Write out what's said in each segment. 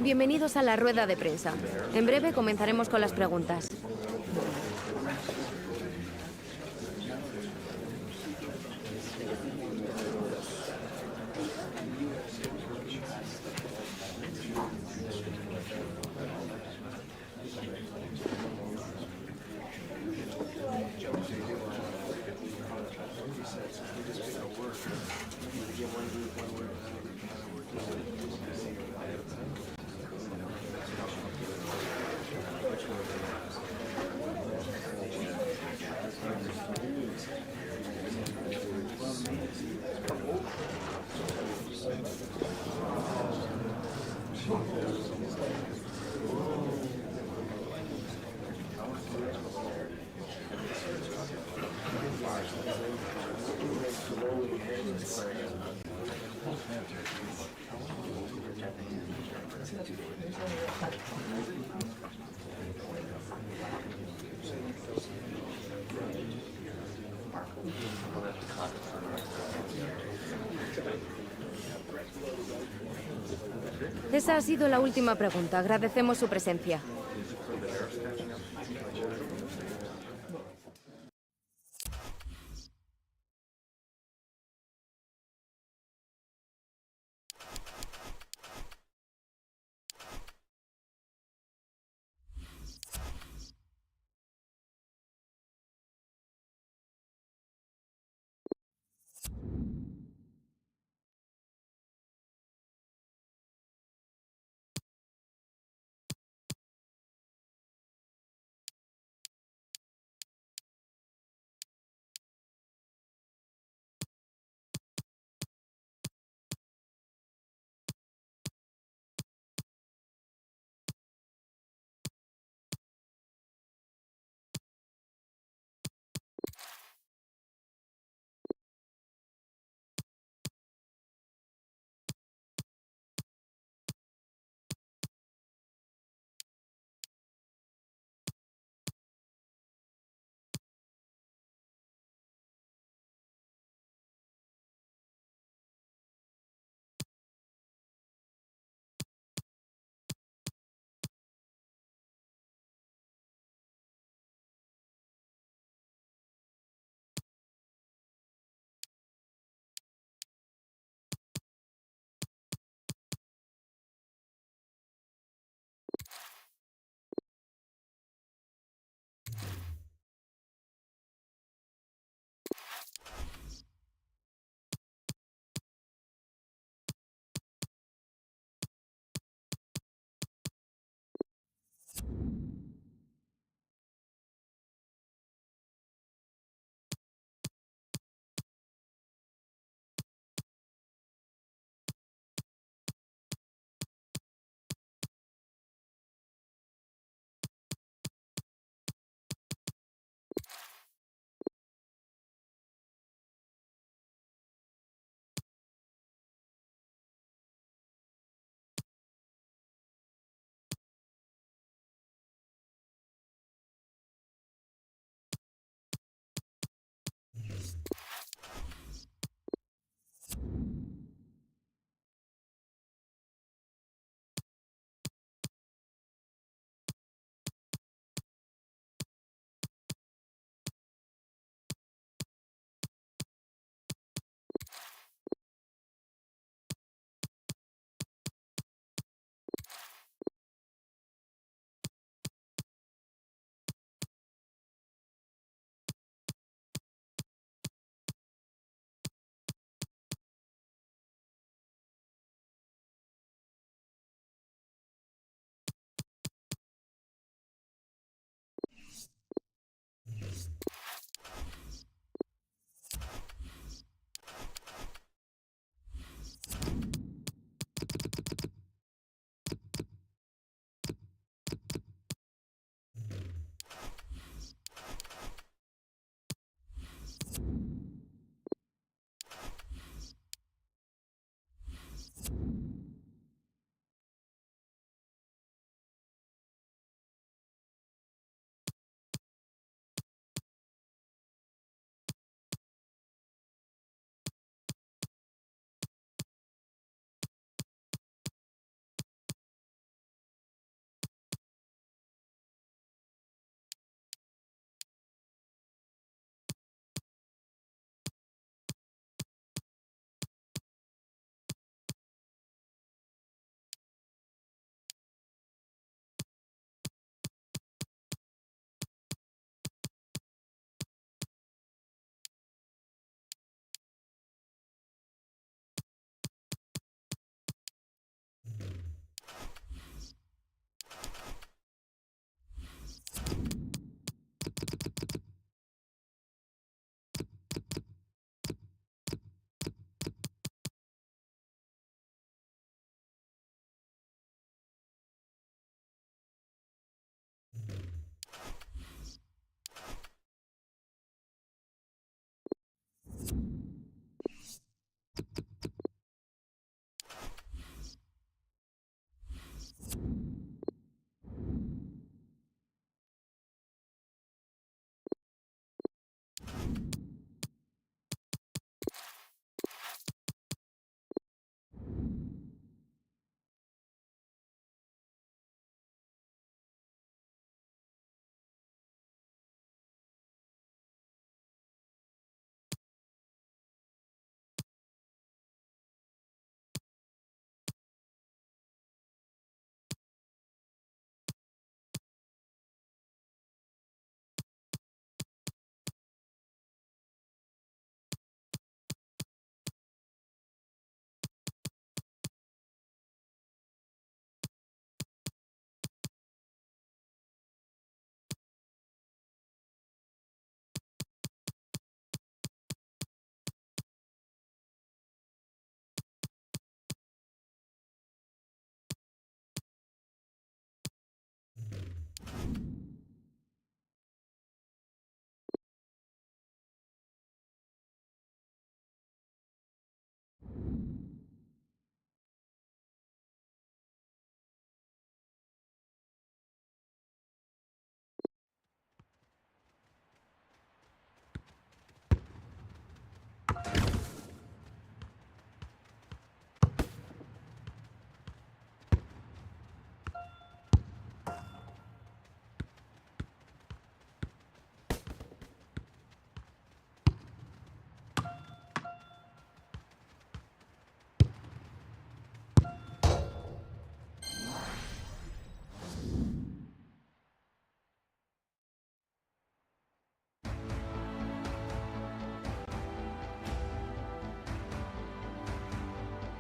Bienvenidos a la rueda de prensa. En breve comenzaremos con las preguntas. Esa ha sido la última pregunta. Agradecemos su presencia.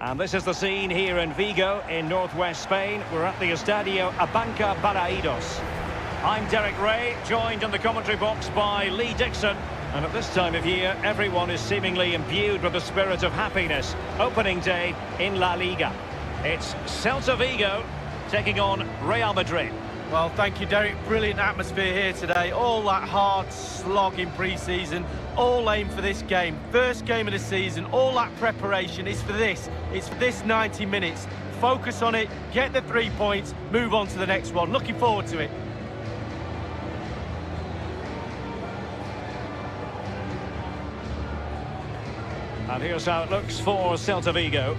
And this is the scene here in Vigo, in northwest Spain. We're at the Estadio Abanca Baraidos. I'm Derek Reya, joined in the commentary box by Li Джексона. And at this time of year, everyone is seemingly imbued with the spirit of happiness. Opening day in La Liga. It's Celta Vigo taking on Real Madrid. Well, thank you, Derek. Brilliant atmosphere here today. All that hard slog in pre-season, all aim for this game. First game of the season, all that preparation is for this. It's for this 90 minutes. Focus on it, get the 3 points, move on to the next one. Looking forward to it. And here's how it looks for Celta Vigo.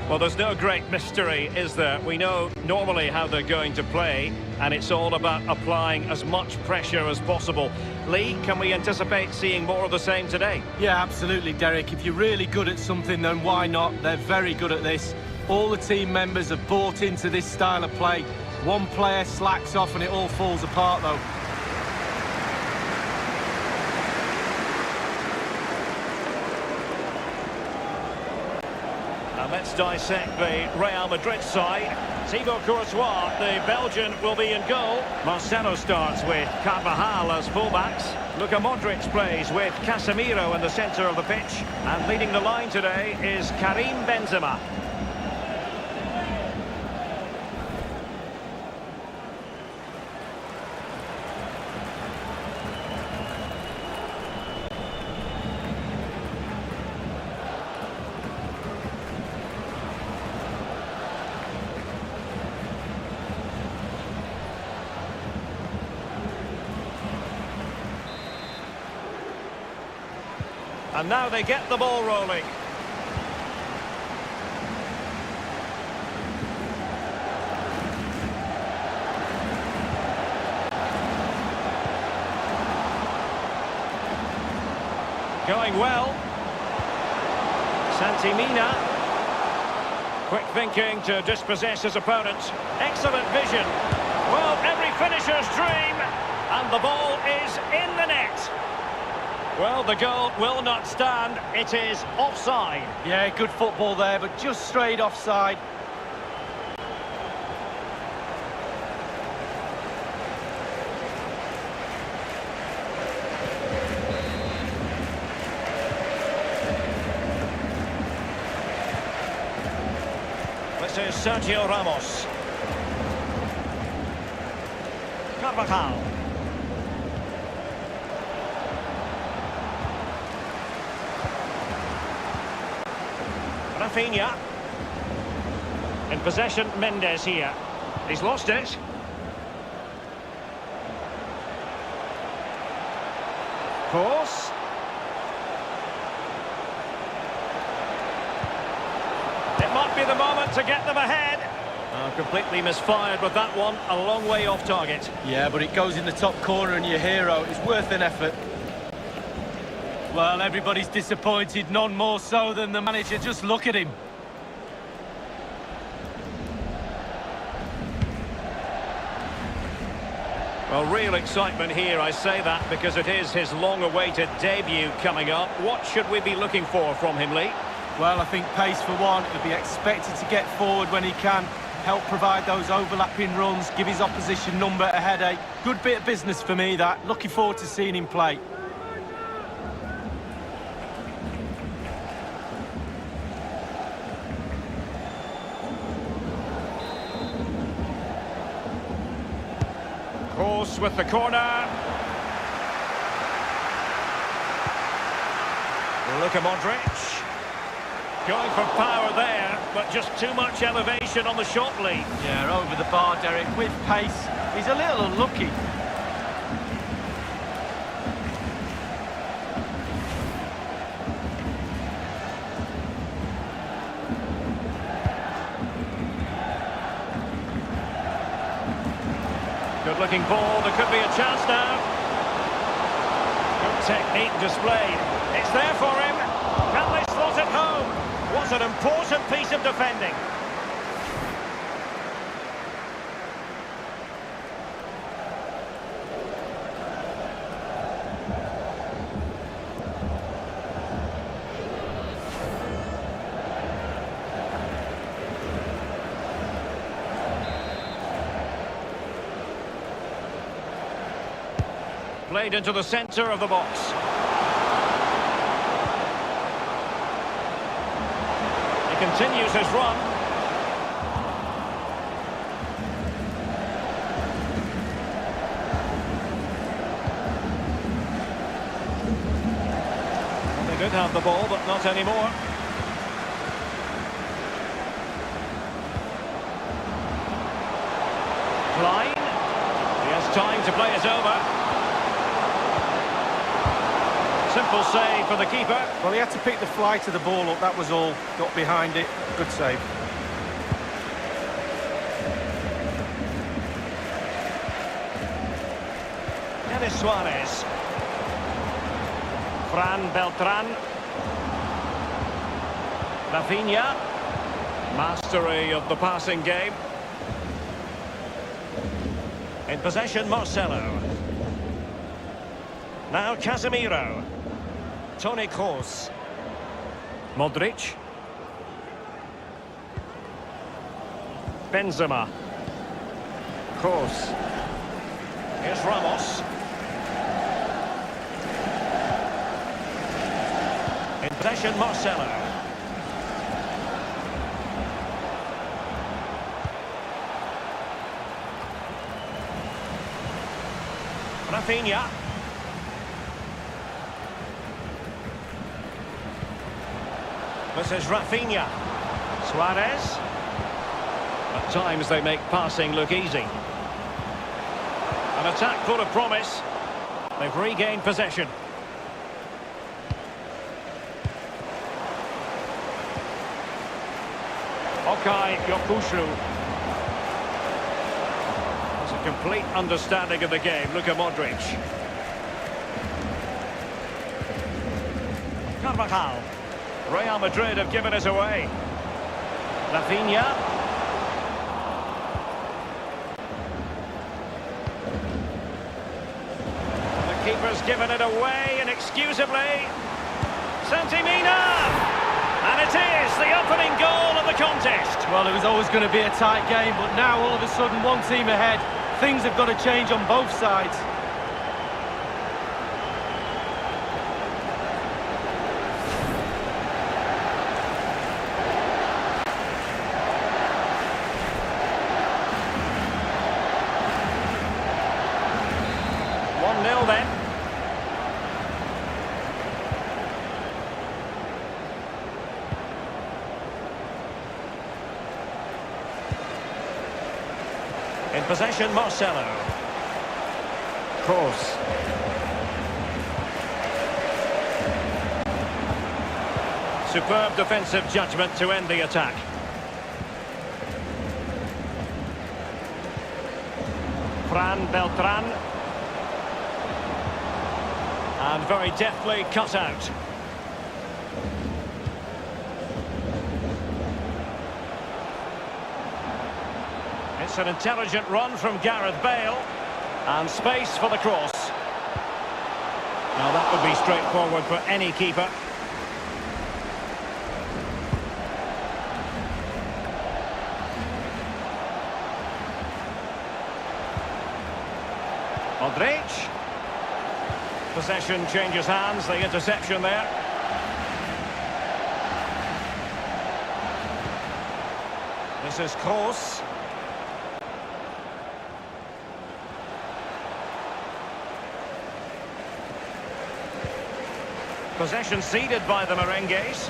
Well, there's no great mystery, is there? We know normally how they're going to play, and it's all about applying as much pressure as possible. Lee, can we anticipate seeing more of the same today? Yeah, absolutely, Derek. If you're really good at something, then why not? They're very good at this. All the team members have bought into this style of play. One player slacks off and it all falls apart, though. Let's dissect the Real Madrid side. Thibaut Courtois, the Belgian, will be in goal. Marcelo starts with Carvajal as fullbacks. Luka Modric plays with Casemiro in the centre of the pitch. And leading the line today is Karim Benzema. And now they get the ball rolling. Going well. Santimina. Quick thinking to dispossess his opponent. Excellent vision. Well, every finisher's dream. And the ball is in the net. Well, the goal will not stand. It is offside. Yeah, good football there, but just straight offside. This is Sergio Ramos. Carvajal. Rafinha. In possession, Mendes here. He's lost it. Course. It might be the moment to get them ahead. Completely misfired with that one. A long way off target. Yeah, but it goes in the top corner and your hero is worth an effort. Well, everybody's disappointed, none more so than the manager. Just look at him. Well, real excitement here. I say that because it is his long-awaited debut coming up. What should we be looking for from him, Lee? Well, I think pace for one. He'll be expected to get forward when he can, help provide those overlapping runs, give his opposition number a headache. Good bit of business for me, that. Looking forward to seeing him play. Course with the corner. Luka Modric. Going for power there, but just too much elevation on the shot lead. Yeah, over the bar, Derek, with pace. He's a little unlucky. Good-looking ball, there could be a chance now. Good technique displayed. It's there for him. Can they slot it home? What an important piece of defending. Played into the centre of the box. He continues his run. Well, they did have the ball, but not anymore. Line. He has time to play it over. Simple save for the keeper. Well, he had to pick the flight of the ball up, that was all. Got behind it. Good save. Denis Suarez. Fran Beltran. Rafinha. Mastery of the passing game. In possession, Marcelo. Now Casemiro. Toni Kroos. Modric. Benzema. Kroos. Here's Ramos. In possession, Marcelo. Rafinha. This is Rafinha. Suarez. At times they make passing look easy. An attack full of promise. They've regained possession. Okay, Yokushu. That's a complete understanding of the game. Luka Modric. Carvajal. Real Madrid have given us away. Rafinha. The keeper's given it away inexcusably. Santimina! And it is the opening goal of the contest. Well, it was always going to be a tight game, but now all of a sudden one team ahead. Things have got to change on both sides. Then. In possession, Marcelo. Kroos. Superb defensive judgment to end the attack. Fran Beltran. And very deftly cut out. It's an intelligent run from Gareth Bale. And space for the cross. Now that would be straightforward for any keeper. Modric. Possession changes hands, the interception there. This is Kroos. Possession ceded by the Merengues.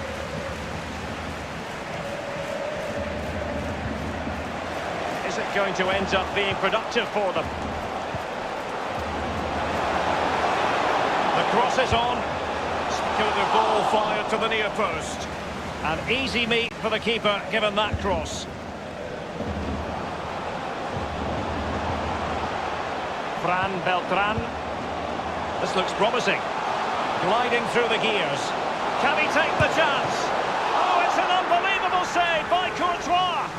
Is it going to end up being productive for them? Cross is on. The ball fired to the near post. An easy meet for the keeper given that cross. Fran Beltran. This looks promising. Gliding through the gears. Can he take the chance? Oh, it's an unbelievable save by Courtois.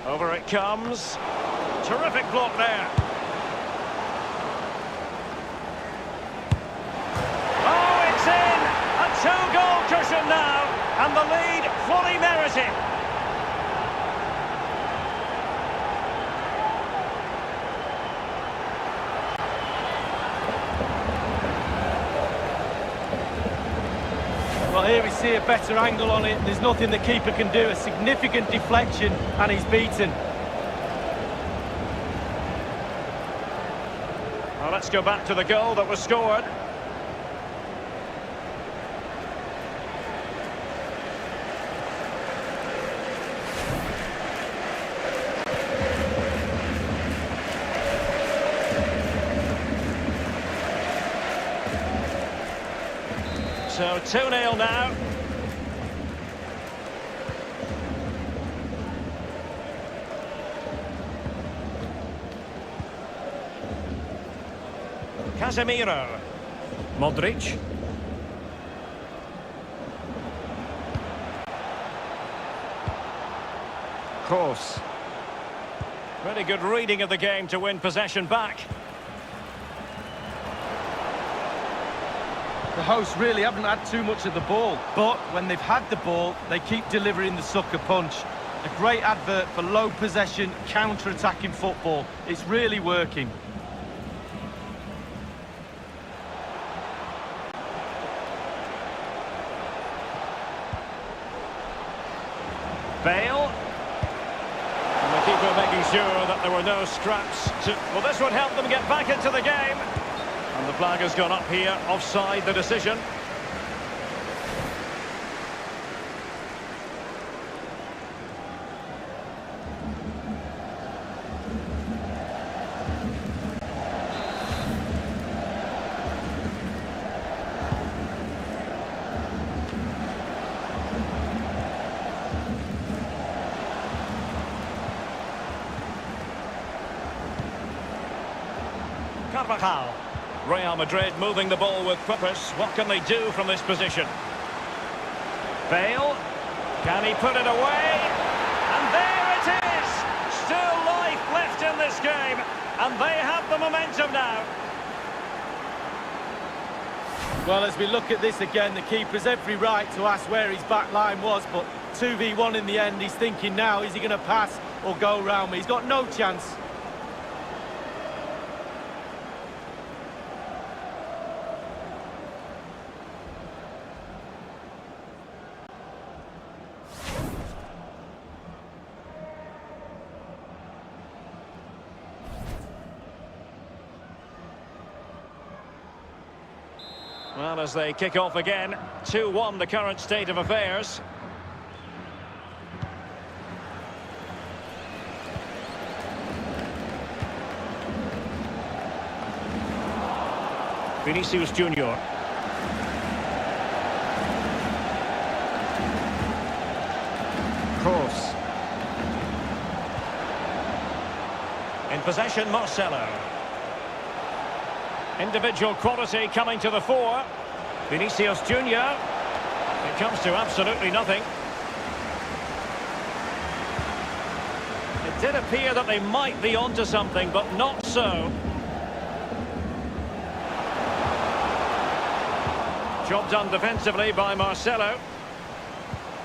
Over it comes. Terrific block there. And the lead fully merited. Well, here we see a better angle on it. There's nothing the keeper can do. A significant deflection, and he's beaten. Well, let's go back to the goal that was scored. So 2-0 now. Casemiro. Modric. Kroos. Really good reading of the game to win possession back. The hosts really haven't had too much of the ball, but when they've had the ball, they keep delivering the sucker punch. A great advert for low possession, counter-attacking football. It's really working. Bale. And the keeper making sure that there were no scraps. Well, this would help them get back into the game. And the flag has gone up here, offside the decision. Carvajal. Real Madrid moving the ball with purpose. What can they do from this position? Bale. Can he put it away? And there it is! Still life left in this game. And they have the momentum now. Well, as we look at this again, the keeper's every right to ask where his back line was, but 2v1 in the end. He's thinking now, is he going to pass or go round me? He's got no chance. Well, as they kick off again, 2-1 the current state of affairs. Vinicius Junior. Kroos. In possession, Marcelo. Individual quality coming to the fore. Vinicius Junior. It comes to absolutely nothing. It did appear that they might be onto something, but not so. Job done defensively by Marcelo.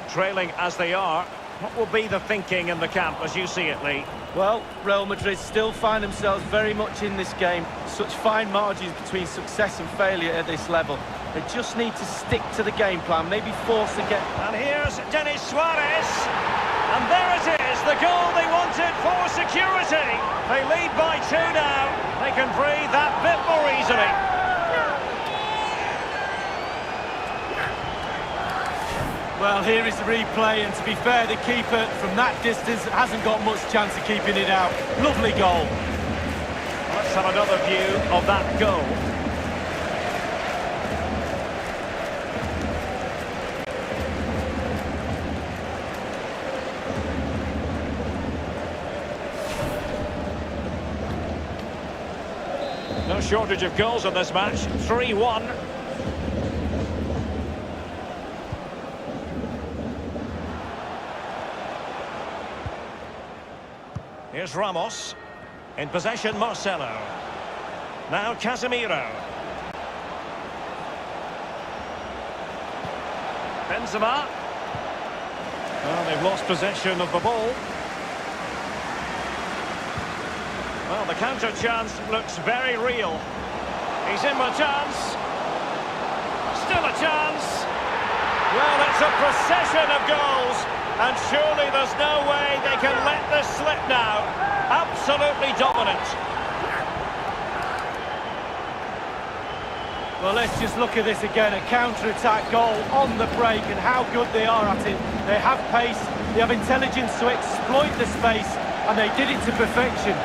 Trailing as they are. What will be the thinking in the camp as you see it, Lee? Well, Real Madrid still find themselves very much in this game. Such fine margins between success and failure at this level. They just need to stick to the game plan, maybe force a get. And here's Denis Suarez. And there it is, the goal they wanted for security. They lead by 2 now. They can breathe that bit more easily. Well, here is the replay, and to be fair, the keeper from that distance hasn't got much chance of keeping it out. Lovely goal. Let's have another view of that goal. No shortage of goals in this match. 3-1. Here's Ramos. In possession, Marcelo. Now Casemiro. Benzema. Well, they've lost possession of the ball. Well, the counter chance looks very real. He's in with a chance. Still a chance. Well, it's a procession of goals, and surely there's no way they can let this slip now. Absolutely dominant. Well, let's just look at this again. A counter-attack goal on the break, and how good they are at it. They have pace, they have intelligence to exploit the space, and they did it to perfection.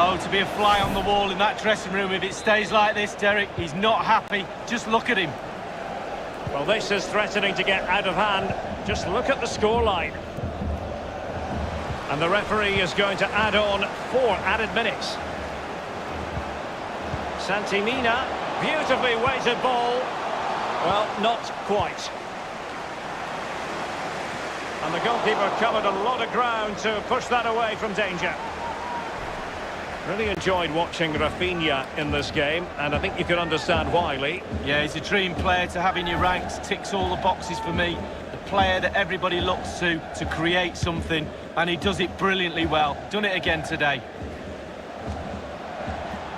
Oh, to be a fly on the wall in that dressing room if it stays like this, Derek. He's not happy. Just look at him. Well, this is threatening to get out of hand. Just look at the scoreline. And the referee is going to add on 4 added minutes. Santimina, beautifully weighted ball. Well, not quite. And the goalkeeper covered a lot of ground to push that away from danger. Really enjoyed watching Rafinha in this game, and I think you can understand why, Lee. Yeah, he's a dream player to have in your ranks, ticks all the boxes for me. The player that everybody looks to create something, and he does it brilliantly well. Done it again today.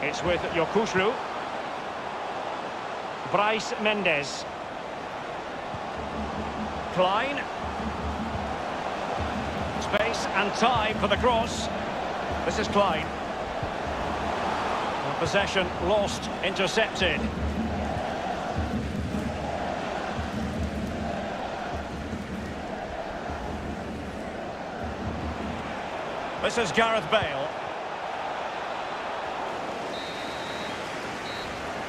It's with Yokushlu. Bryce Mendes. Klein. Space and time for the cross. This is Klein. Possession lost, intercepted. This is Gareth Bale.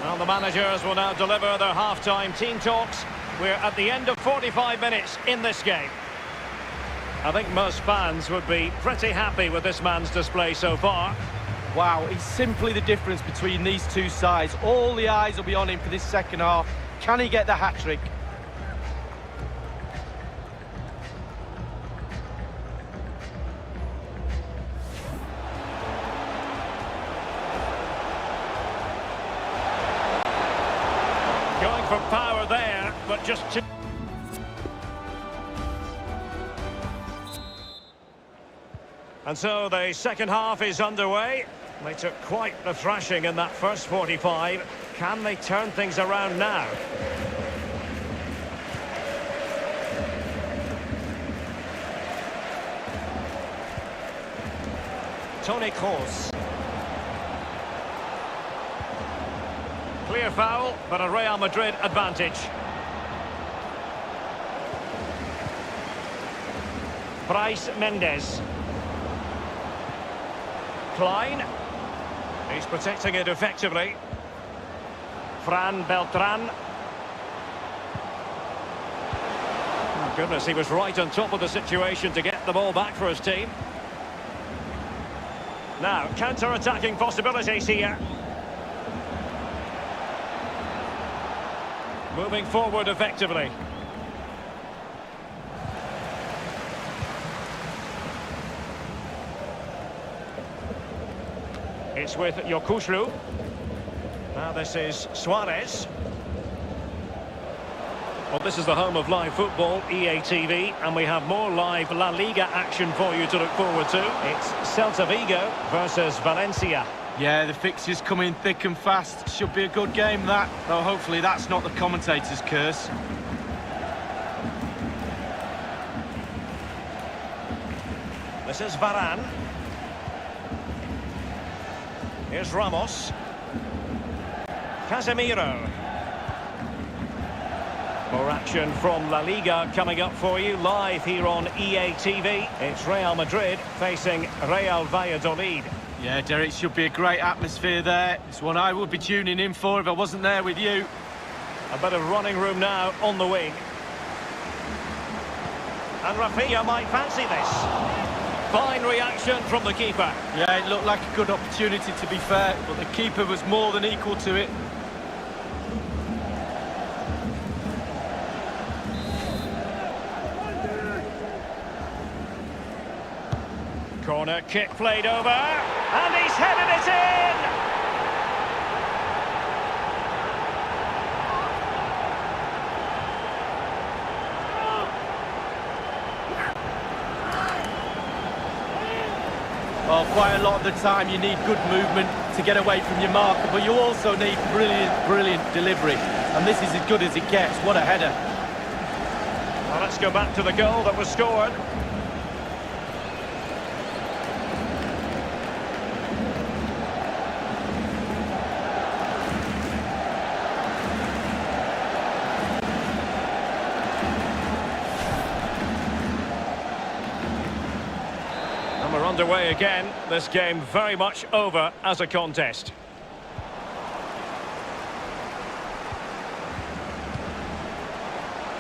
Well, the managers will now deliver their half-time team talks. We're at the end of 45 minutes in this game. I think most fans would be pretty happy with this man's display so far. Wow, he's simply the difference between these two sides. All the eyes will be on him for this second half. Can he get the hat-trick? Going for power there, but just too... And so the second half is underway. They took quite the thrashing in that first 45. Can they turn things around now? Toni Kroos. Clear foul, but a Real Madrid advantage. Bryce Mendes. Klein. He's protecting it effectively. Fran Beltran. Oh, goodness, he was right on top of the situation to get the ball back for his team. Now, counter-attacking possibilities here. Moving forward effectively. It's with Yokushlu. Now this is Suarez. Well, this is the home of live football, EA TV, and we have more live La Liga action for you to look forward to. It's Celta Vigo versus Valencia. Yeah, the fixtures come in thick and fast. Should be a good game, that. Though hopefully that's not the commentator's curse. This is Varane. Here's Ramos. Casemiro. More action from La Liga coming up for you live here on EA TV. It's Real Madrid facing Real Valladolid. Yeah, Derek, should be a great atmosphere there. It's one I would be tuning in for if I wasn't there with you. A bit of running room now on the wing. And Rafinha might fancy this. Fine reaction from the keeper. Yeah, it looked like a good opportunity, to be fair, but the keeper was more than equal to it. Corner kick played over, and he's headed it in! Oh, quite a lot of the time you need good movement to get away from your marker, but you also need brilliant delivery. And this is as good as it gets. What a header. Well, let's go back to the goal that was scored. And we're underway again. This game very much over as a contest.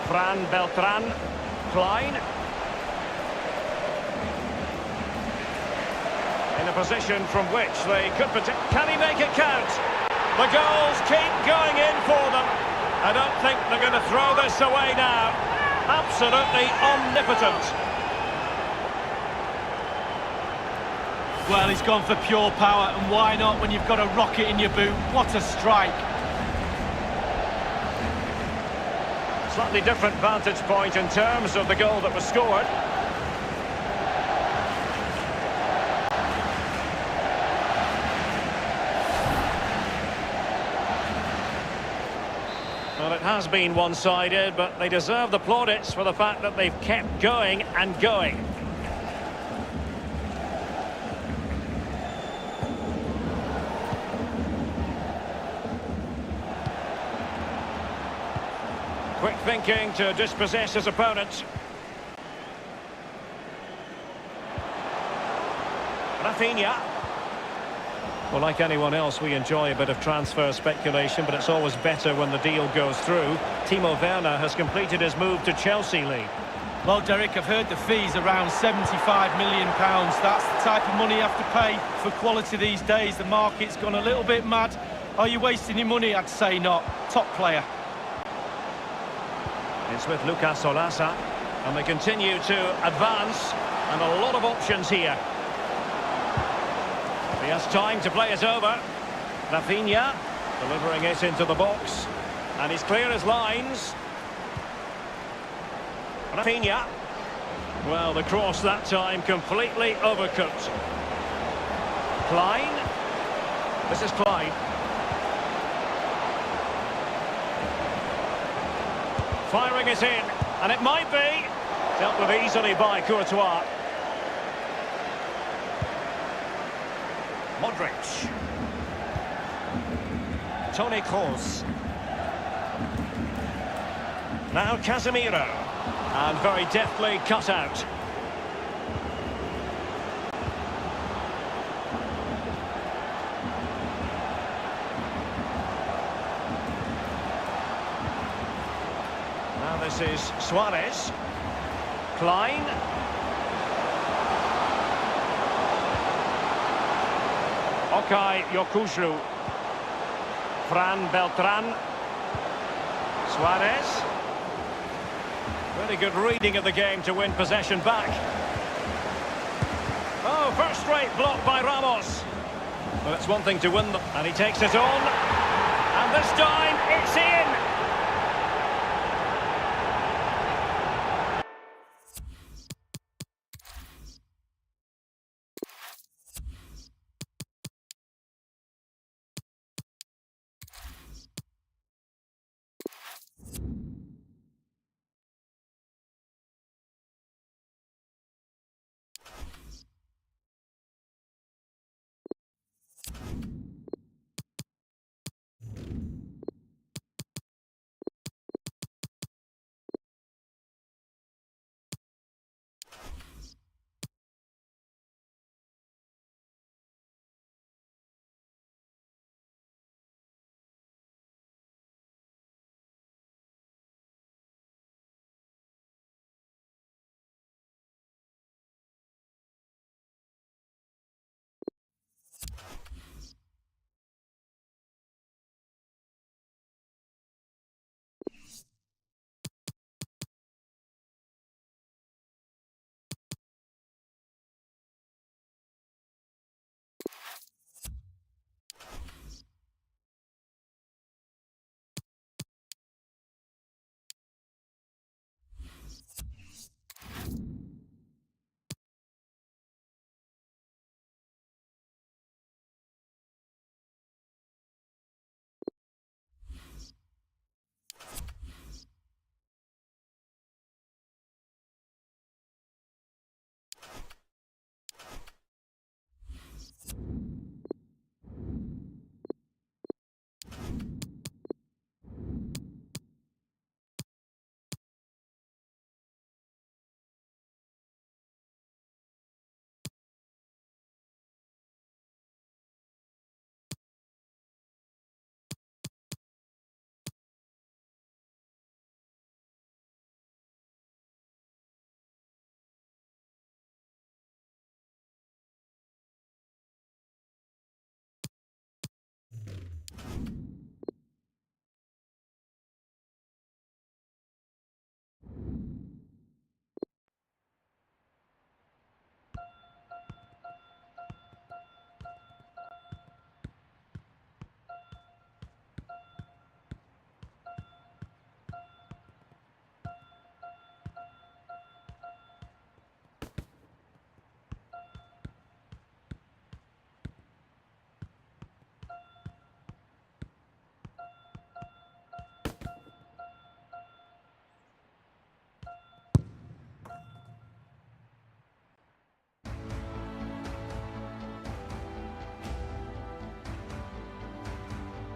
Fran Beltran, Klein. In a position from which they could... Can he make it count? The goals keep going in for them. I don't think they're going to throw this away now. Absolutely omnipotent. Well, he's gone for pure power, and why not when you've got a rocket in your boot? What a strike. Slightly different vantage point in terms of the goal that was scored. Well, it has been one-sided, but they deserve the plaudits for the fact that they've kept going and going. Quick thinking to dispossess his opponent. Rafinha. Well, like anyone else, we enjoy a bit of transfer speculation, but it's always better when the deal goes through. Timo Werner has completed his move to Chelsea, Lee. Well, Derek, I've heard the fee's around £75 million. That's the type of money you have to pay for quality these days. The market's gone a little bit mad. Are you wasting your money? I'd say not. Top player. It's with Lucas Olasa, and they continue to advance, and a lot of options here. He has time to play it over. Rafinha delivering it into the box, and he's clear as lines. Rafinha. Well, the cross that time completely overcooked. Klein. This is Klein. Firing it in, and it might be dealt with easily by Courtois. Modric. Toni Kroos. Now Casemiro, and very deftly cut out. This is Suarez. Klein. Okay, Yokuşlu. Fran Beltran. Suarez. Very good reading of the game to win possession back. Oh, first-rate block by Ramos. Well, it's one thing to win them, and he takes it on. And this time, it's in.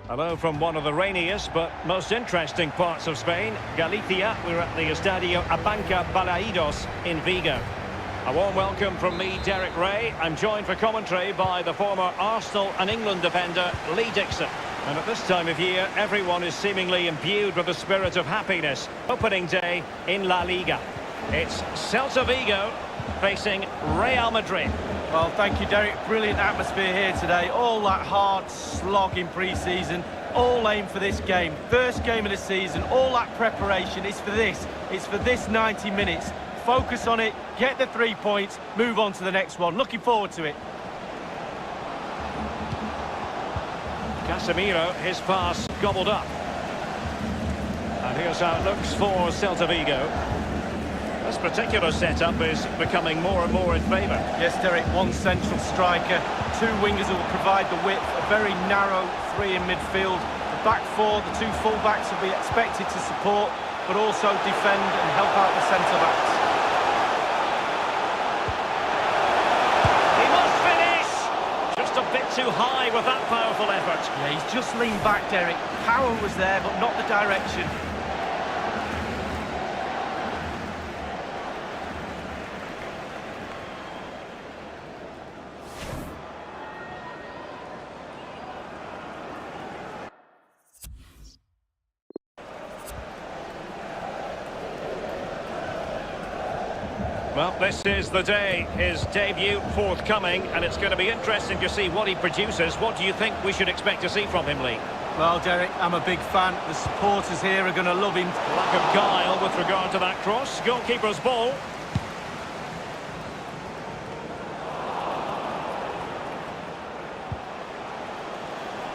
Hello from one of the rainiest but most interesting parts of Spain, Galicia. We're at the Estadio Balaidos in Vigo. A warm welcome from me, Derek Reya. I'm joined for commentary by the former Arsenal and England defender, Li Джексона. And at this time of year, everyone is seemingly imbued with the spirit of happiness. Opening day in La Liga. It's Celta Vigo facing Real Madrid. Well, thank you, Derek. Brilliant atmosphere here today. All that hard slog in pre-season, all aim for this game. First game of the season, all that preparation is for this. It's for this 90 minutes. Focus on it, get the 3 points, move on to the next one. Looking forward to it. Casemiro, his pass gobbled up. And here's how it looks for Celta Vigo. This particular setup is becoming more and more in favour. Yes, Derek, one central striker, two wingers who will provide the width, a very narrow three in midfield. The back four, the two full-backs will be expected to support, but also defend and help out the centre-backs. He must finish! Just a bit too high with that powerful effort. Yeah, he's just leaned back, Derek. Power was there, but not the direction. Well, this is the day, his debut forthcoming, and it's going to be interesting to see what he produces. What do you think we should expect to see from him, Lee? Well, Derek, I'm a big fan. The supporters here are going to love him. Lack of guile with regard to that cross. Goalkeeper's ball.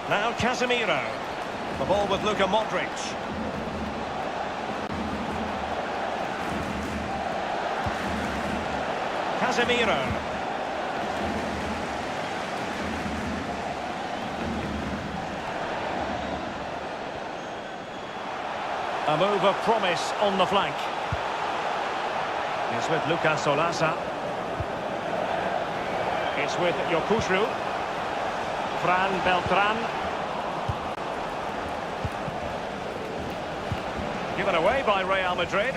Now Casemiro. The ball with Luka Modric. Casemiro. A move of promise on the flank. It's with Lucas Solasa. It's with Yokushru. Fran Beltran. Given away by Real Madrid.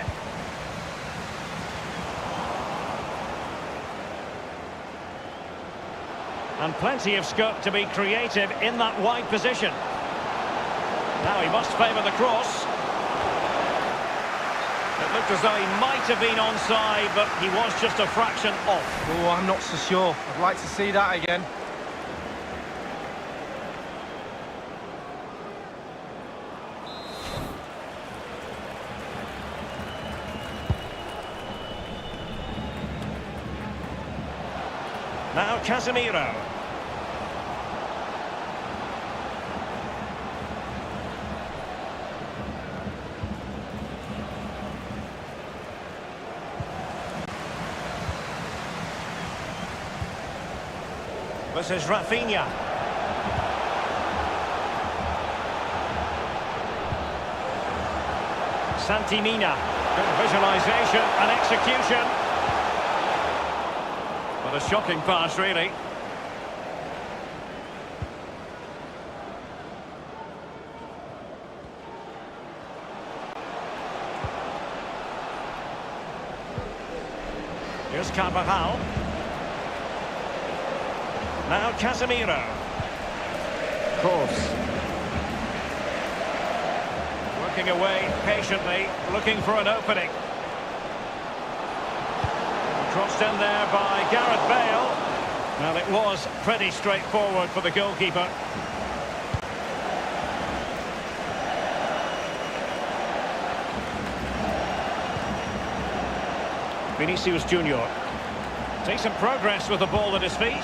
And plenty of scope to be creative in that wide position. Now he must favour the cross. It looked as though he might have been onside, but he was just a fraction off. Oh, I'm not so sure. I'd like to see that again. Now Casemiro. This is Rafinha. Santimina. Good visualisation and execution. What a shocking pass, really. Here's Carvajal. Now Casemiro. Cross. Working away patiently, looking for an opening. Crossed in there by Gareth Bale. Well, it was pretty straightforward for the goalkeeper. Vinicius Junior. Decent progress with the ball at his feet.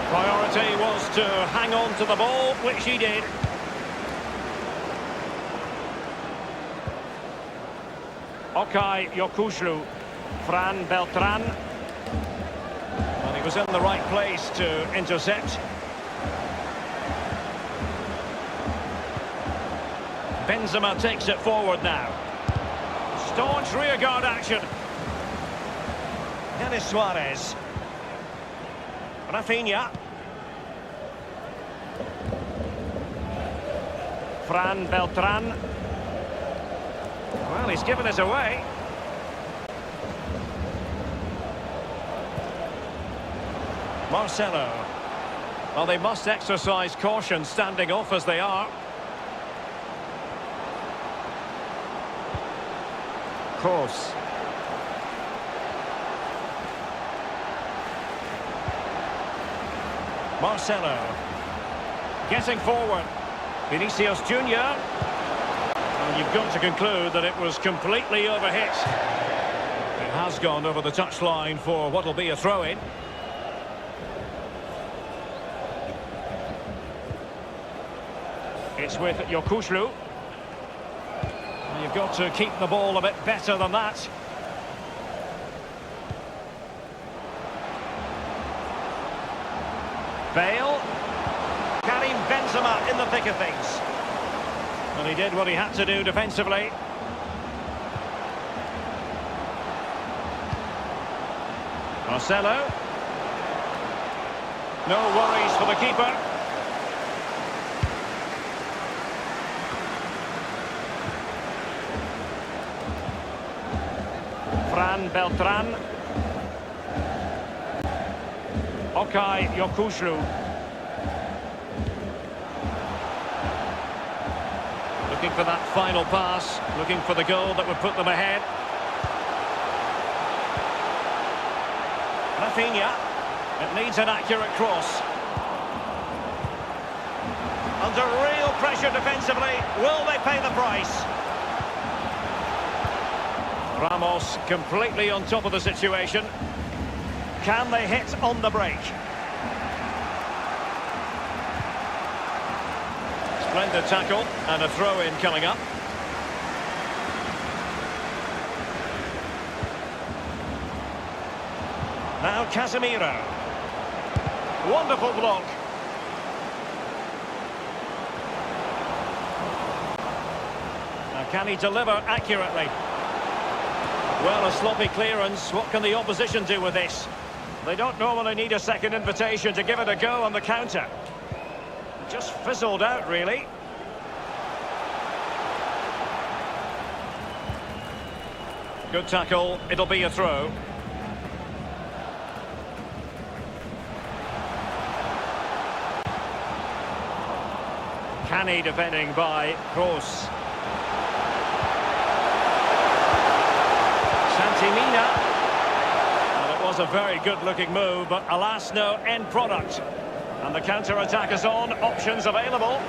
Priority was to hang on to the ball, which he did. Okay Yokushlu, Fran Beltran. And he was in the right place to intercept. Benzema takes it forward now. Staunch rearguard action. Denis Suarez. Rafinha. Fran Beltran. Well, he's given us away. Marcelo. Well, they must exercise caution standing off as they are. Kroos. Marcelo. Getting forward. Vinicius Junior. And you've got to conclude that it was completely overhit. It has gone over the touchline for what will be a throw-in. It's with Yokushlu. You've got to keep the ball a bit better than that. Bale. Karim Benzema in the thick of things. And he did what he had to do defensively. Marcelo. No worries for the keeper. Fran Beltran. Okay Yokushlu. Looking for that final pass, looking for the goal that would put them ahead. Rafinha. It needs an accurate cross. Under real pressure defensively, will they pay the price? Ramos completely on top of the situation. Can they hit on the break? Splendid tackle and a throw-in coming up. Now Casemiro. Wonderful block. Now can he deliver accurately? Well, a sloppy clearance. What can the opposition do with this? They don't normally need a second invitation to give it a go on the counter. Just fizzled out, really. Good tackle. It'll be a throw. Canny defending by Kroos. Santimina. Well, it was a very good-looking move, but alas, no end product. And the counter-attack is on, options available.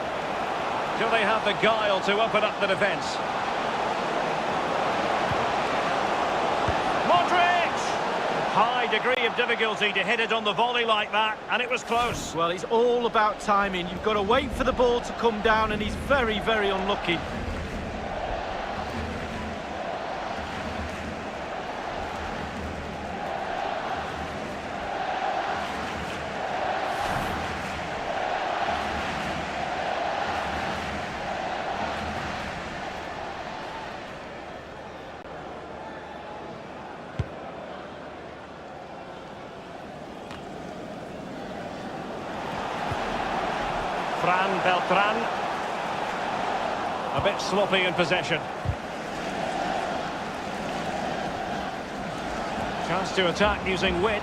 Do they have the guile to open up the defence? Modric! High degree of difficulty to hit it on the volley like that, and it was close. Well, it's all about timing. You've got to wait for the ball to come down, and he's very, very unlucky. Fran Beltran. A bit sloppy in possession. Chance to attack using wit.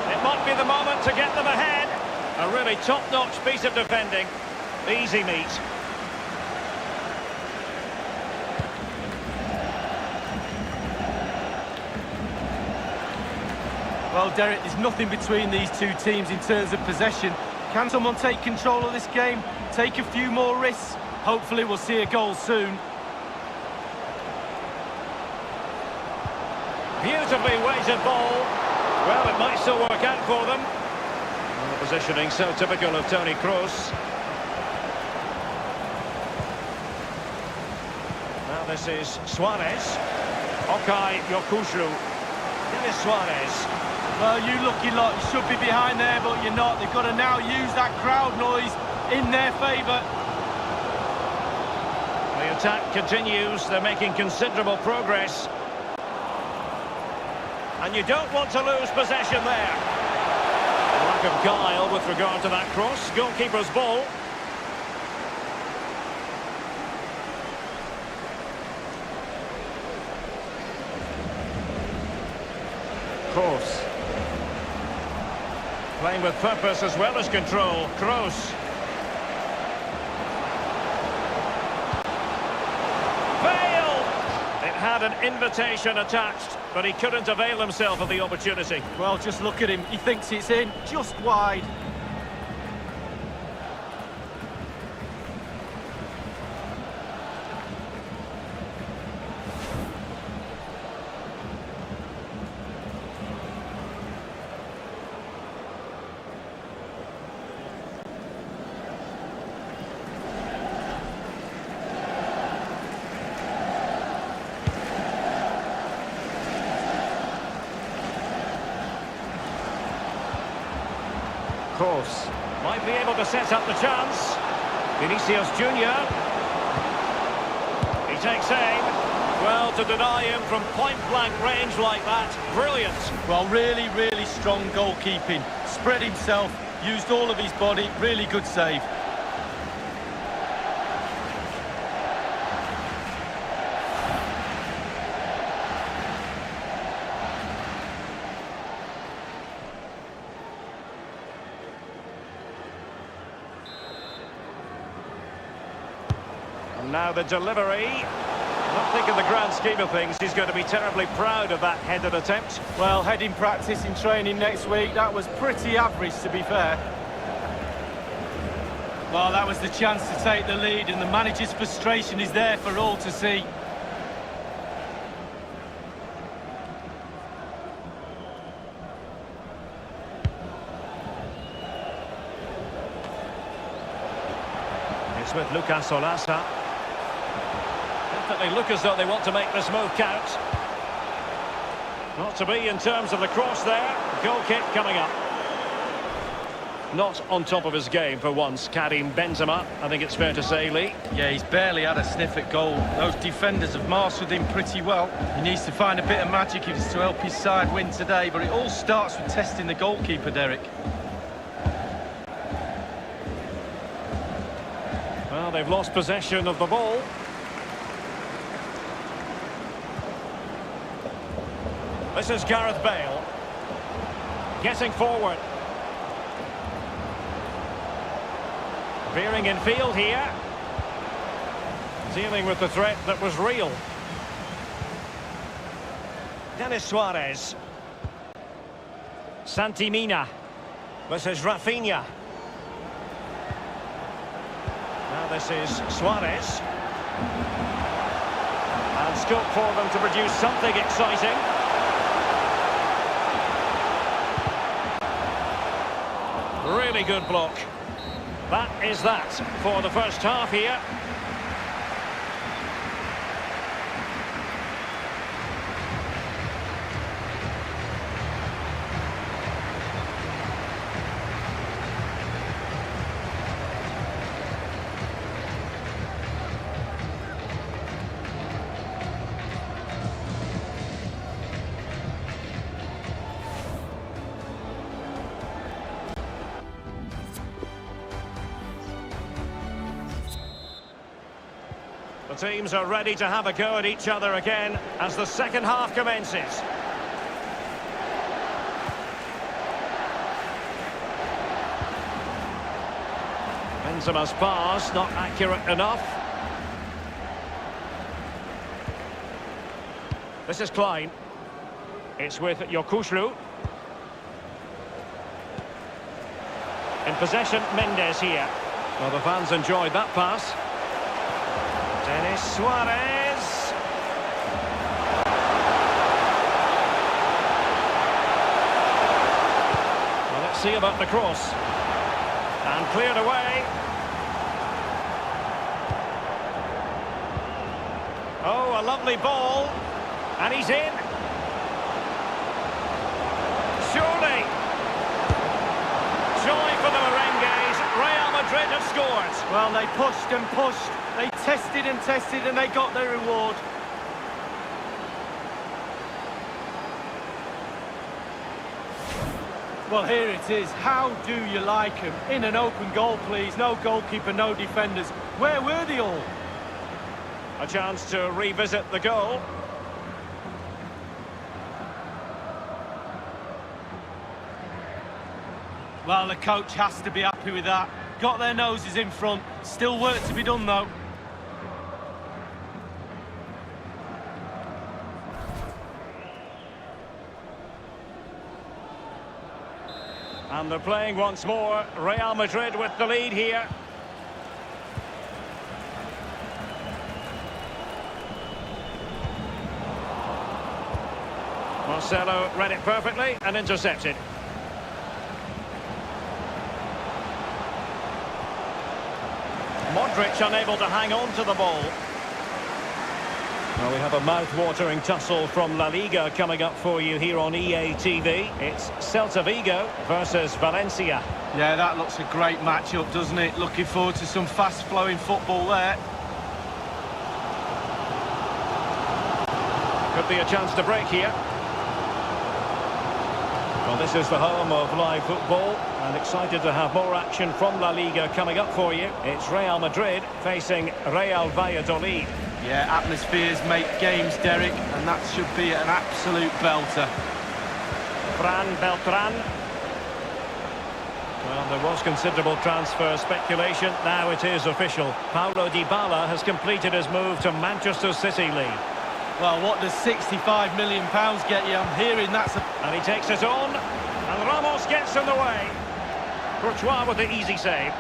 It might be the moment to get them ahead. A really top-notch piece of defending. Easy meet. Well, Derek, there's nothing between these two teams in terms of possession. Can someone take control of this game? Take a few more risks? Hopefully we'll see a goal soon. Beautifully weighted ball. Well, it might still work out for them. And the positioning so typical of Toni Kroos. Now this is Suarez. Okay, Yokushlu. Dennis Suarez. Well, you lucky lot, you should be behind there, but you're not. They've got to now use that crowd noise in their favour. The attack continues. They're making considerable progress. And you don't want to lose possession there. Lack of guile with regard to that cross. Goalkeeper's ball. Kroos. Playing with purpose as well as control. Kroos. Had an invitation attached, but he couldn't avail himself of the opportunity. Well, just look at him. He thinks it's in, just wide. Kroos might be able to set up the chance. Vinicius Junior. He takes aim. Well, to deny him from point-blank range like that, brilliant. Well, really, really strong goalkeeping. Spread himself, used all of his body, really good save. Now the delivery. I don't think in the grand scheme of things he's going to be terribly proud of that headed attempt. Well, heading practice in training next week, that was pretty average to be fair. Well, that was the chance to take the lead and the manager's frustration is there for all to see. It's with Lucas Olasa. Definitely look as though they want to make this move count. Not to be in terms of the cross there. Goal kick coming up. Not on top of his game for once, Karim Benzema, I think it's fair to say, Lee. Yeah, he's barely had a sniff at goal. Those defenders have marshaled him pretty well. He needs to find a bit of magic if it's to help his side win today, but it all starts with testing the goalkeeper, Derek. Well, they've lost possession of the ball. This is Gareth Bale. Getting forward. Veering in field here. Dealing with the threat that was real. Denis Suarez. Santi Mina. This is Rafinha. Now this is Suarez. And scope for them to produce something exciting. Really good block. That is that for the first half here. The teams are ready to have a go at each other again as the second half commences. Benzema's pass, not accurate enough. This is Klein. It's with Yokushlu. In possession, Mendes here. Well, the fans enjoyed that pass. Denis Suarez. see about the cross. And cleared away. Oh, a lovely ball. And he's in. Surely. Joy for the Merengues. Real Madrid have scored. Well, they pushed and pushed. They tested and tested and they got their reward. Well, here it is. How do you like him? In an open goal, please. No goalkeeper, no defenders. Where were they all? A chance to revisit the goal. Well, the coach has to be happy with that. Got their noses in front. Still work to be done, though. And they're playing once more. Real Madrid with the lead here. Marcelo read it perfectly and intercepted. Modric unable to hang on to the ball. Well, we have a mouth-watering tussle from La Liga coming up for you here on EA TV. It's Celta Vigo versus Valencia. Yeah, that looks a great matchup, doesn't it? Looking forward to some fast-flowing football there. Could be a chance to break here. Well, this is the home of live football, and excited to have more action from La Liga coming up for you. It's Real Madrid facing Real Valladolid. Yeah, atmospheres make games, Derek, and that should be an absolute belter. Fran Beltran. Well, there was considerable transfer speculation. Now it is official. Paulo Dybala has completed his move to Manchester City, Lee. Well, what does £65 million get you? I'm hearing that's a... And he takes it on, and Ramos gets in the way. Courtois with the easy save.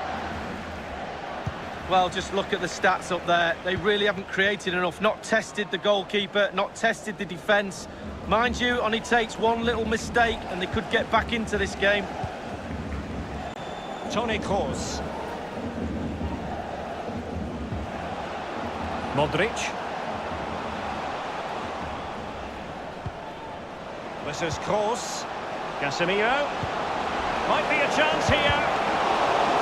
Well, just look at the stats up there. They really haven't created enough. Not tested the goalkeeper, not tested the defence. Mind you, only takes one little mistake and they could get back into this game. Toni Kroos. Modric. This is Kroos. Casemiro. Might be a chance here.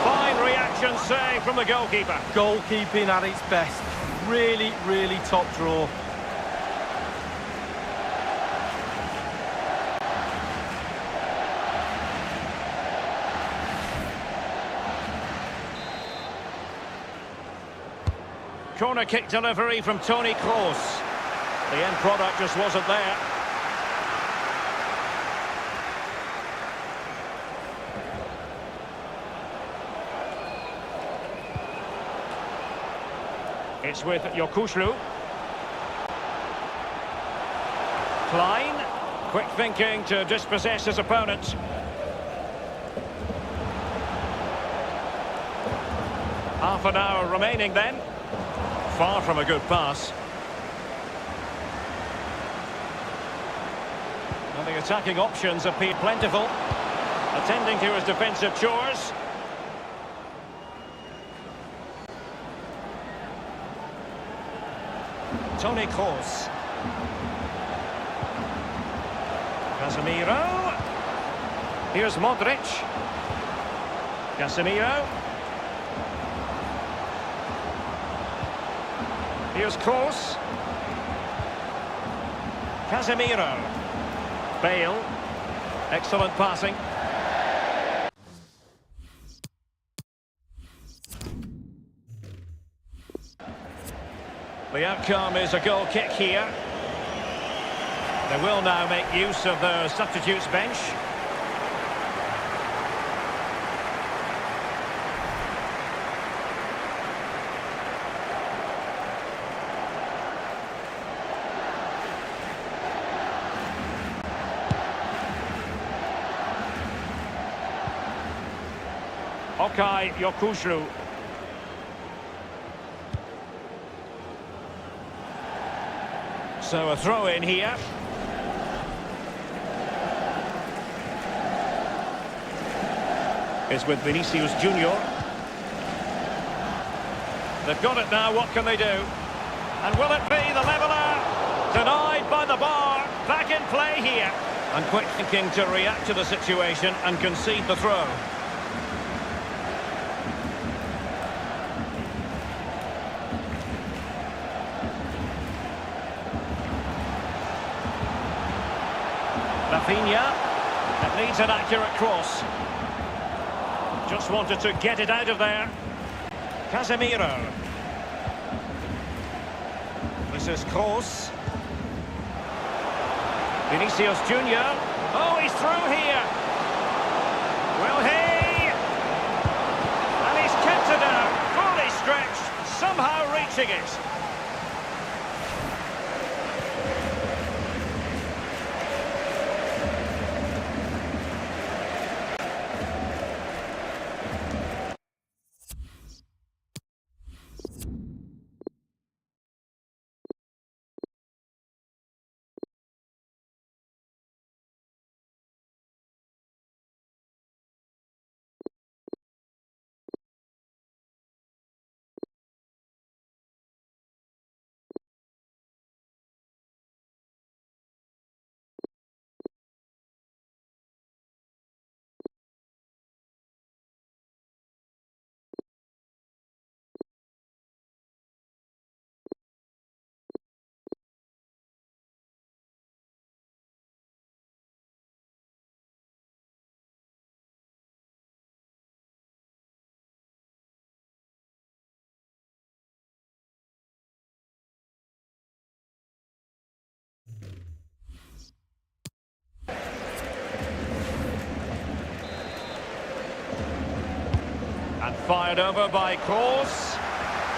Fine reaction save from the goalkeeper. Goalkeeping at its best. Really, really top draw. Corner kick delivery from Toni Kroos. The end product just wasn't there. It's with Yokushlu. Klein. Quick thinking to dispossess his opponent. Half an hour remaining then. Far from a good pass. And the attacking options appear plentiful. Attending to his defensive chores. Toni Kroos. Casemiro. Here's Modric. Casemiro. Here's Kroos. Casemiro. Bale. Excellent passing. The outcome is a goal kick here. They will now make use of their substitutes bench. Okay, Yokushlu. So a throw in here. is with Vinicius Junior. They've got it now, what can they do? And will it be the leveller? Denied by the bar. Back in play here. And quick thinking to react to the situation and concede the throw. Rafinha. It needs an accurate cross. Just wanted to get it out of there. Casemiro. This is Kroos. Vinicius Junior. Oh, he's through here. Will he? And he's kept it out. Fully stretched. Somehow reaching it. And fired over by Kroos.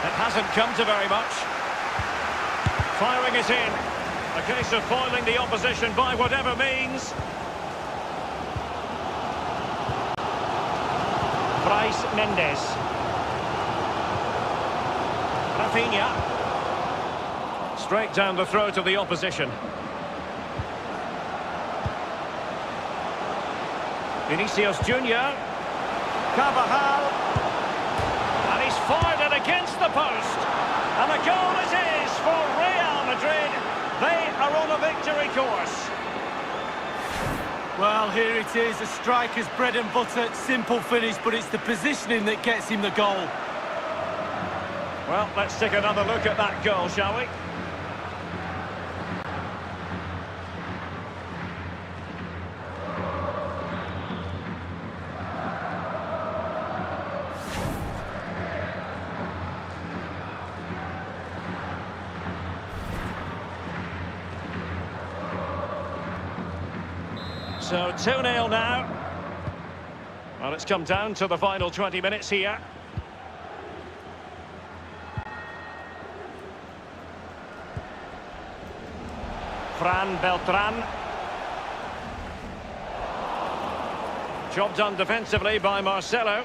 It hasn't come to very much. Firing it in. A case of foiling the opposition by whatever means. Bryce Mendes. Rafinha. Straight down the throat of the opposition. Vinicius Junior. Carvajal. And he's fired it against the post. And the goal it is for Real Madrid. They are on a victory course. Well, here it is, a striker's bread and butter, simple finish, but it's the positioning that gets him the goal. Well, let's take another look at that goal, shall we? So 2-0 now. Well, it's come down to the final 20 minutes here. Fran Beltran. Job done defensively by Marcelo.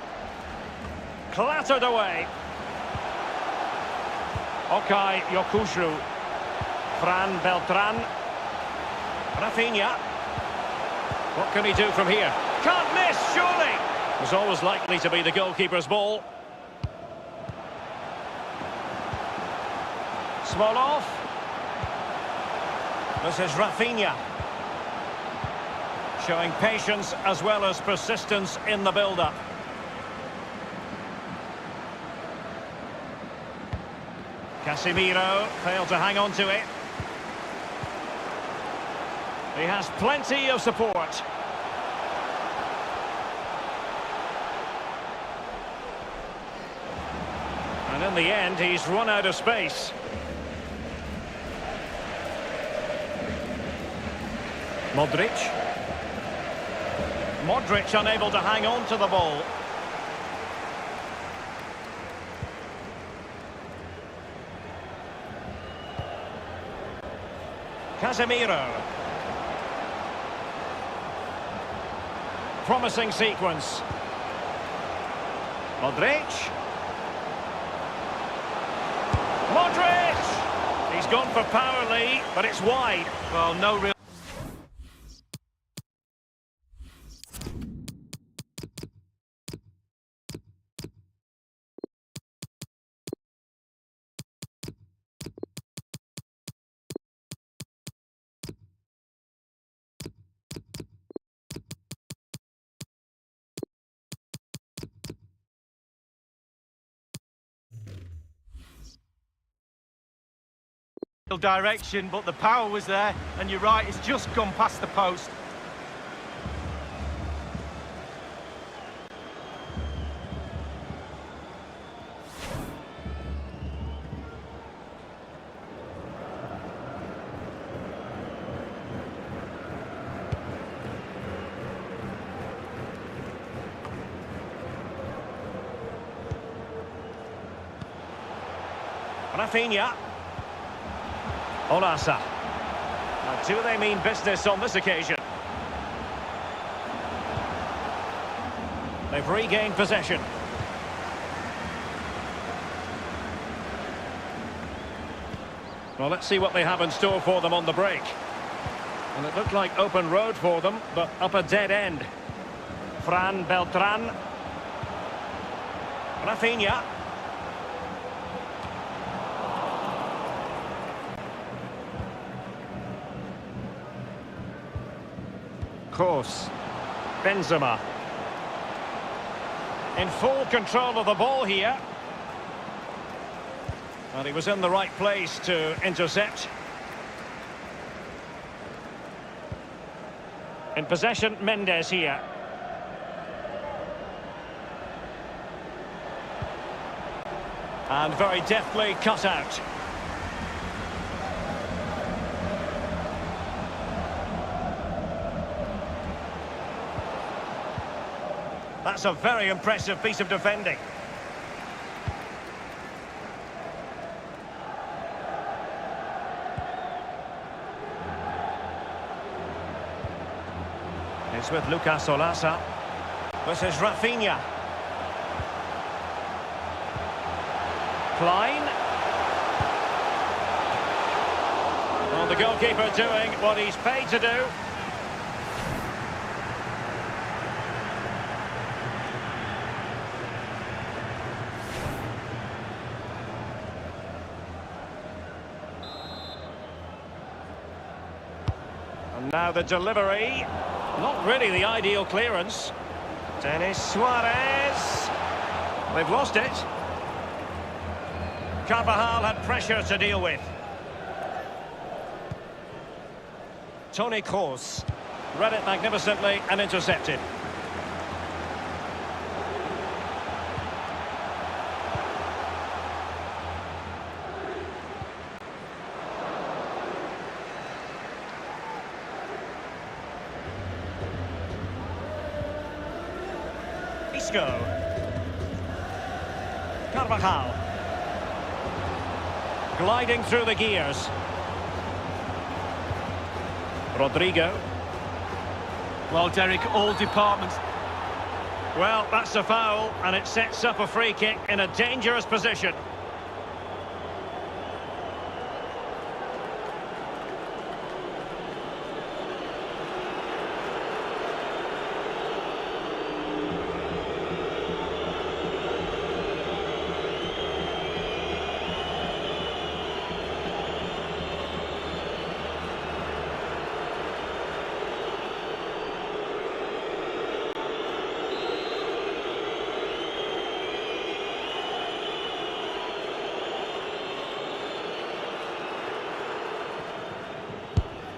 Clattered away. Okay, Yokushu. Fran Beltran. Rafinha. What can he do from here? Can't miss, surely! It was always likely to be the goalkeeper's ball. Smolov. This is Rafinha. Showing patience as well as persistence in the build-up. Casemiro failed to hang on to it. He has plenty of support. And in the end, he's run out of space. Modric. Modric unable to hang on to the ball. Casemiro. Promising sequence. Modric. Modric! He's gone for power, Lee, but it's wide. Well, no real... Direction, but the power was there, and you're right, it's just gone past the post. Rafinha. Olasa. Now, do they mean business on this occasion? They've regained possession. Well, let's see what they have in store for them on the break. And it looked like open road for them, but up a dead end. Fran Beltran. Rafinha. Course. Benzema. In full control of the ball here. And he was in the right place to intercept. In possession, Mendes here. And very deftly cut out. That's a very impressive piece of defending. It's with Lucas Olasa. This is Rafinha. Klein. Well, the goalkeeper doing what he's paid to do. And now the delivery. Not really the ideal clearance. Denis Suarez. They've lost it. Carvajal had pressure to deal with. Toni Kroos read it magnificently and intercepted. Isco. Carvajal. Gliding through the gears. Rodrigo. Well, Derek, all departments. Well, that's a foul, and it sets up a free kick in a dangerous position.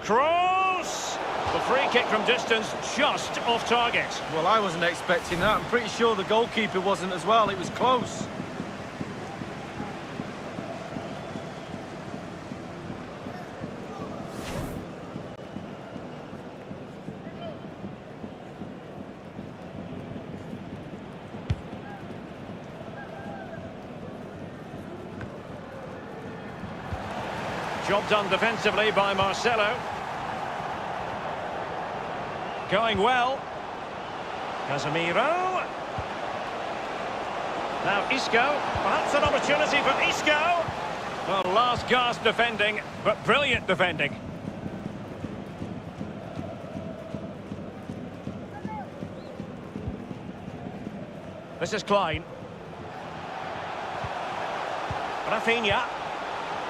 Kroos! The free kick from distance just off target. Well, I wasn't expecting that. I'm pretty sure the goalkeeper wasn't as well. It was close. Job done defensively by Marcelo. Going well. Casemiro. Now Isco. Perhaps an opportunity for Isco. Well, last gasp defending, but brilliant defending. This is Klein. Rafinha.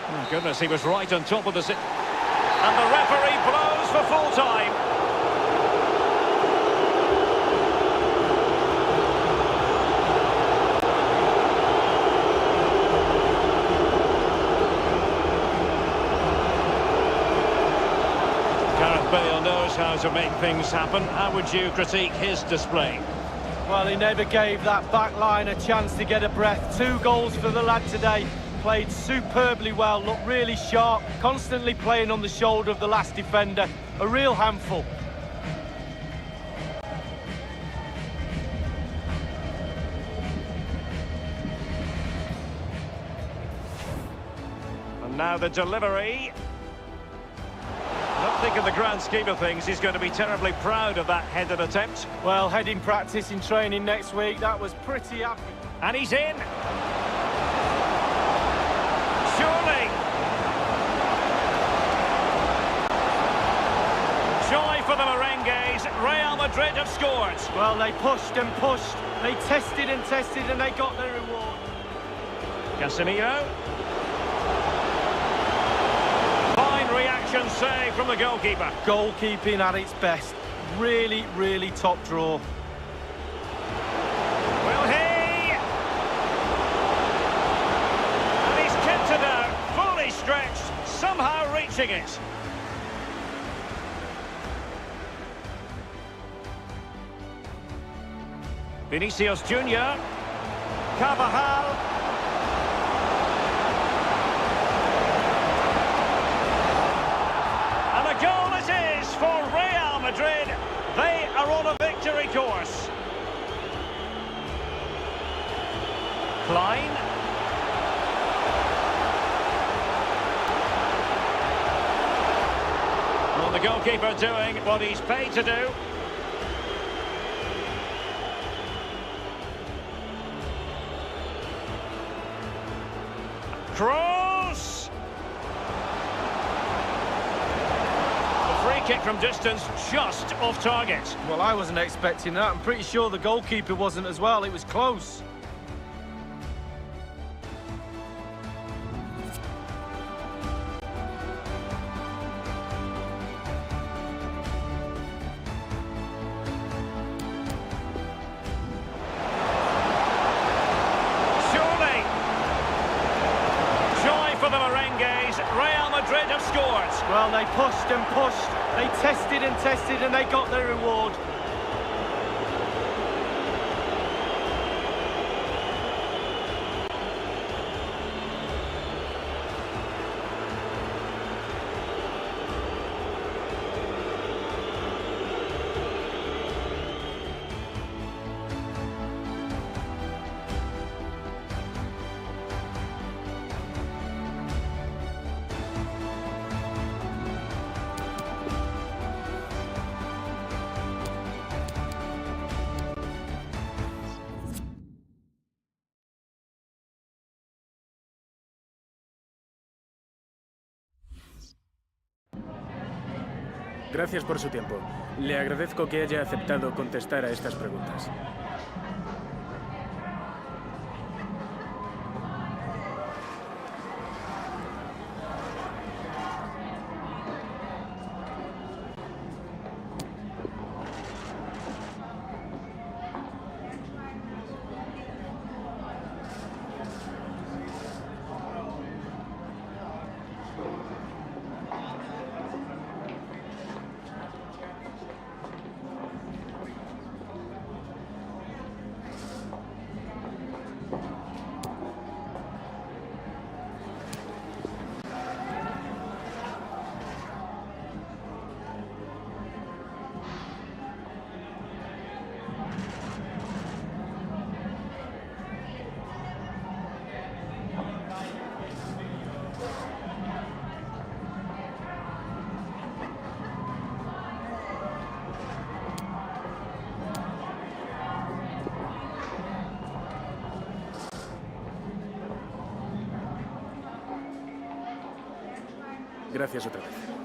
Oh, goodness, he was right on top of the... And the referee blows for full time. equaliser make things happen. How would you critique his display? Well, he never gave that back line a chance to get a breath. 2 goals for the lad today. Played superbly well, looked really sharp, constantly playing on the shoulder of the last defender. A real handful. And now the delivery. I don't think in the grand scheme of things he's going to be terribly proud of that headed attempt. Well, heading practice in training next week, that was pretty average. And he's in. Surely. Joy for the Merengues. Real Madrid have scored. Well, they pushed and pushed. They tested and tested and they got their reward. Casemiro. Fine reaction save from the goalkeeper. Goalkeeping at its best. Really, really top draw. Will he? And he's kept it out, fully stretched, somehow reaching it. Vinicius Junior. Carvajal. And a goal it is for Real Madrid. They are on a victory course. Klein. Well, the goalkeeper doing what he's paid to do. Cross! The free kick from distance, just off target. Well, I wasn't expecting that. I'm pretty sure the goalkeeper wasn't as well. It was close. Real Madrid have scored. Well, they pushed and pushed. They tested and tested and they got their reward. Gracias por su tiempo. Le agradezco que haya aceptado contestar a estas preguntas. Gracias otra vez.